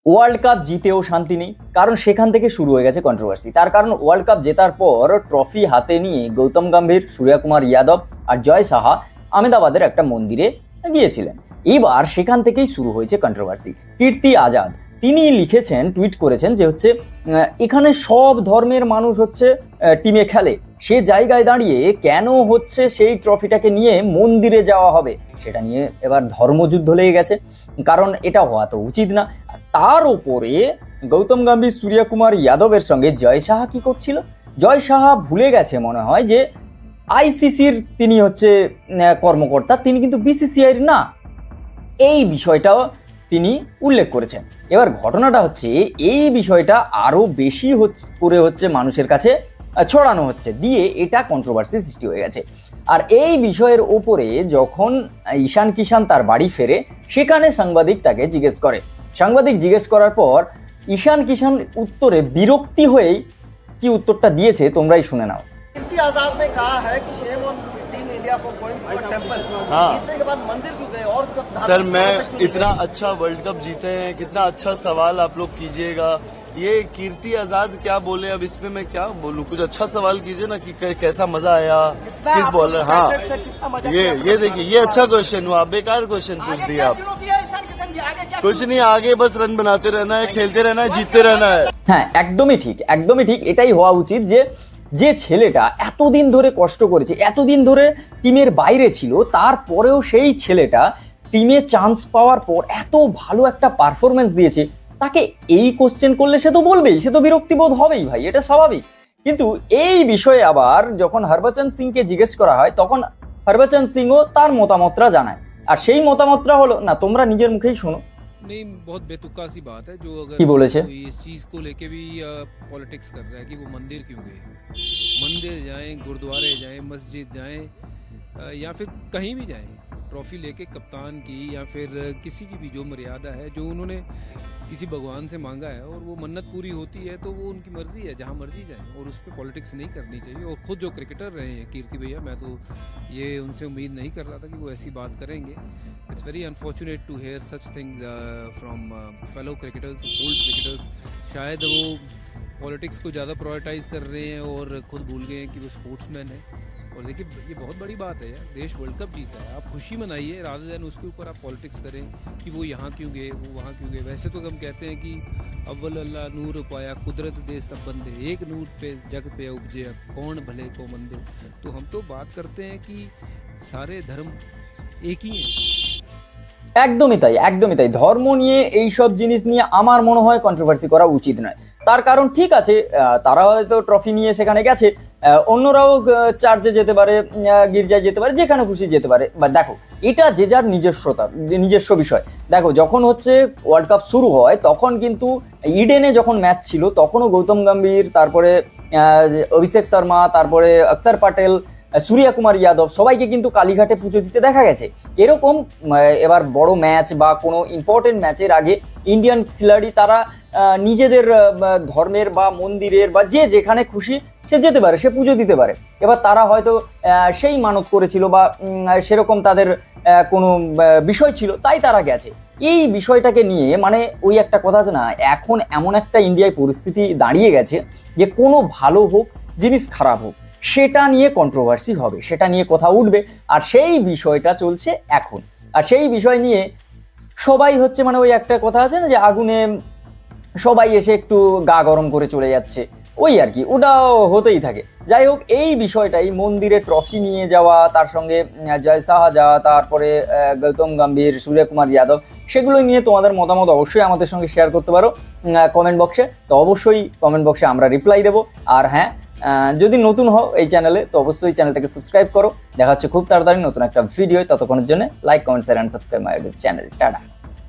World cup জিতেও শান্তি নেই, কারণ সেখান থেকে শুরু হয়ে গেছে কন্ট্রোভার্সি। তার কারণ ওয়ার্ল্ড কাপ জেতার পর ট্রফি হাতে নিয়ে গৌতম গম্ভীর, সূর্যকুমার যাদব আর জয় সাহা আহমেদাবাদের একটা মন্দিরে গিয়েছিলেন। এবার সেখান থেকেই শুরু হয়েছে কন্ট্রোভার্সি। কীর্তি আজাদ তিনি লিখেছেন, টুইট করেছেন যে এখানে সব ধর্মের মানুষ টিমে খেলে, সে জায়গায় দাঁড়িয়ে কেন সেই ট্রফিটাকে নিয়ে মন্দিরে যাওয়া হবে, সেটা নিয়ে এবার ধর্মযুদ্ধ লেগে গেছে। কারণ এটা হওয়া তো উচিত না। তার উপরে গৌতম গম্ভীর, সূর্যকুমার যাদবের সঙ্গে জয় সাহা কি করছিল? জয় সাহা ভুলে গেছে মনে হয় যে আইসিসির তিনি কর্মকর্তা, তিনি কিন্তু বিসিসিআইর না। এই বিষয়টাও তিনি উল্লেখ করেছেন। এবার ঘটনাটা এই বিষয়টা আরো বেশি করে মানুষের কাছে ছড়ানো দিয়ে এটা কন্ট্রোভার্সি সৃষ্টি হয়ে গেছে। আর এই বিষয়ের উপরে যখন ঈশান কিষান তার বাড়ি ফেরে, সেখানে সাংবাদিক তাকে জিজ্ঞেস করে। সাংবাদিক জিজ্ঞেস করার পর ঈশান কিষান উত্তরে বিরক্তি হয়েই কি উত্তরটা দিয়েছে তোমরাই শুনে নাও। कीर्ति आजाद ने कहा है कि shame on team India for going to temple. जीतने के बाद मंदिर क्यों गए? और सर मैं इतना अच्छा वर्ल्ड कप जीते हैं, कितना अच्छा सवाल आप लोग कीजिएगा। ये कीर्ति आजाद क्या बोले, अब इसमें मैं क्या बोलूं? कुछ अच्छा सवाल कीजिए ना कि कैसा मजा आया, किस बॉलर। हाँ ये देखिए, ये अच्छा क्वेश्चन हुआ, बेकार क्वेश्चन पूछ दिया आप। कुछ नहीं, आगे बस रन बनाते रहना है, खेलते रहना है, जीतते रहना है। হ্যাঁ, একদমই ঠিক। এটাই হওয়া উচিত যে ছেলেটা এতদিন ধরে কষ্ট করেছে, এতদিন ধরে টিমের বাইরে ছিল, তারপরেও সেই ছেলেটা টিমে চান্স পাওয়ার পর এত ভালো একটা পারফরমেন্স দিয়েছে, তাকে এই কোশ্চেন করলে সে তো বলবেই, সে তো বিরক্তিবোধ হবেই ভাই, এটা স্বাভাবিক। কিন্তু এই বিষয়ে আবার যখন হরভজন সিংকে জিজ্ঞেস করা হয়, তখন হরভজন সিংও তার মতামতটা জানায়। আর সেই মতামতটা হলো, না তোমরা নিজের মুখেই শোনো। नहीं, बहुत बेतुका सी बात है जो अगर कोई इस चीज को लेके भी पॉलिटिक्स कर रहा है कि वो मंदिर क्यों गए। मंदिर जाएं, गुरुद्वारे जाएं, मस्जिद जाएं या फिर कहीं भी जाएं, ट्रॉफी लेके कप्तान की या फिर किसी की भी जो मर्यादा है, जो उन्होंने किसी भगवान से मांगा है और वो मन्नत पूरी होती है तो वो उनकी मर्जी है, जहाँ मर्जी जाए, और उस पर पॉलिटिक्स नहीं करनी चाहिए। और खुद जो क्रिकेटर रहे हैं कीर्ति भैया, मैं तो ये उनसे उम्मीद नहीं कर रहा था कि वो ऐसी बात करेंगे। It's very unfortunate to hear such things from fellow cricketers, old cricketers. शायद वो पॉलिटिक्स को ज़्यादा प्रायोरिटाइज कर रहे हैं और खुद भूल गए हैं कि वो स्पोर्ट्समैन है। और देखिए, ये बहुत बड़ी बात है यार, देश वर्ल्ड कप जीता है, आप खुशी मनाइए, रादर देन उसके ऊपर आप पॉलिटिक्स करें कि वो यहाँ क्यों गए, वो वहाँ क्यों गए। वैसे तो हम कहते हैं कि अव्वल अल्लाह नूर पाया, कुदरत दे सब बंदे, एक नूर पे जग पे उपजे, कौन भले को मंदे। तो हम तो बात करते हैं कि सारे धर्म एक ही हैं। একদমই তাই। ধর্ম নিয়ে এইসব জিনিস নিয়ে আমার মনে হয় কন্ট্রোভার্সি করা উচিত নয়। তার কারণ ঠিক আছে, তারা হয়তো ট্রফি নিয়ে সেখানে গেছে, অন্যরাও চার্চে যেতে পারে, গির্জায় যেতে পারে, যেখানে খুশি যেতে পারে। বা দেখো, এটা যে যার নিজস্ব বিষয়। দেখো, যখন ওয়ার্ল্ড কাপ শুরু হয়, তখন কিন্তু ইডেনে যখন ম্যাচ ছিল, তখনও গৌতম গম্ভীর, তারপরে অভিষেক শর্মা, তারপরে অক্ষর প্যাটেল, সূর্যকুমার যাদব, সবাইকে কিন্তু কালীঘাটে পুজো দিতে দেখা গেছে। এরকম এবার বড় ম্যাচ বা কোনো ইম্পর্টেন্ট ম্যাচের আগে ইন্ডিয়ান খিলাড়ি তারা নিজেদের ধর্মের বা মন্দিরের বা যে যেখানে খুশি সে যেতে পারে, সে পুজো দিতে পারে। এবার তারা হয়তো সেই মানত করেছিল বা সেরকম তাদের কোনো বিষয় ছিল, তাই তারা গেছে। এই বিষয়টাকে নিয়ে ওই একটা কথা আছে না, এখন এমন একটা ইন্ডিয়ায় পরিস্থিতি দাঁড়িয়ে গেছে যে কোনো ভালো হোক জিনিস, খারাপ হোক, সেটা নিয়ে কন্ট্রোভার্সি হবে, সেটা নিয়ে কথা উঠবে। আর সেই বিষয়টা চলছে এখন। আর সেই বিষয় নিয়ে সবাই ওই একটা কথা আছে না, যে আগুনে সবাই এসে একটু গা গরম করে চলে যাচ্ছে, ওই আর কি, ওটাও হতেই থাকে। যাই হোক, এই বিষয়টাই মন্দিরে ট্রফি নিয়ে যাওয়া, তার সঙ্গে জয় সাহা যাওয়া, তারপরে গৌতম গম্ভীর, সূর্যকুমার যাদব, সেগুলো নিয়ে তোমাদের মতামত অবশ্যই আমাদের সঙ্গে শেয়ার করতে পারো কমেন্ট বক্সে। তো অবশ্যই কমেন্ট বক্সে আমরা রিপ্লাই দেবো। আর হ্যাঁ, যদি নতুন হও এই চ্যানেলে, তো অবশ্যই চ্যানেলটাকে সাবস্ক্রাইব করো। দেখা হচ্ছে খুব তাড়াতাড়ি নতুন একটা ভিডিও। ততক্ষণের জন্য like, comment, share and subscribe my YouTube channel. Tata.